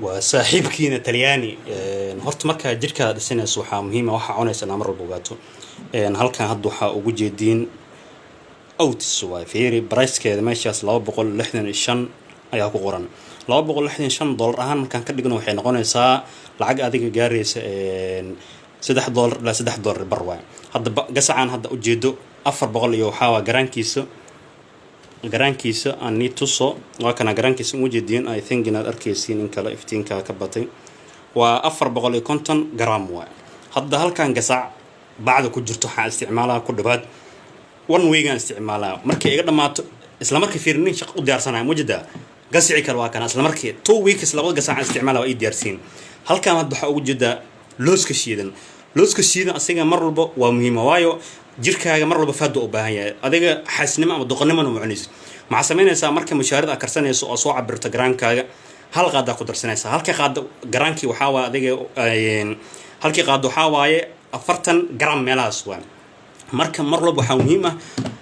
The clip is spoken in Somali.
وصاحبكينا تلياني هرت مركا جيركا دسنس waxaa muhiim ah waxa cunaysa mar walba ogaato halkan hadda waxa ugu jeedin outs way fiiri price-keeda meeshaas 265 ayaa ku qoran $265 ahaan markaan ka dhigno waxay noqonaysaa lacag adiga gaaraysa $3 ilaa $3 bar way hadda gasacaan hadda u jeedo 400 iyo waxa waa garankiisa aan need to so waa kana garankiisa ugu jeedin I think inaad arkaysiin in kala iftiinka ka batay waa 450 gram way hadda halkan gasac baacda ku jirto waxa isticmaalaa ku dhawaad 1 week aan isticmaalaa markii iga dhamaato isla markii fiirnin shaqo u diyaarsanayo mujada gasci kale waa kana isla markii 2 weeks labada gasac aan isticmaalaa ay diyaarsiin halkan hadda waxa ugu jeeda looska shiidan asiga mar walba waa muhiim waayo jirkaaga mar walba faado u baahan yahay adiga xasnimo ama doqonnimo ma cunaysid ma sameynaysaa marka mushaarada karsanayso oo soo cabirta garaankaaga hal qaada ku darsanaysaa halka qaada garaankii waxa waa adiga halkii qaado waxa waaye 40 gram meelaas waa marka mar walba waxa muhiim ah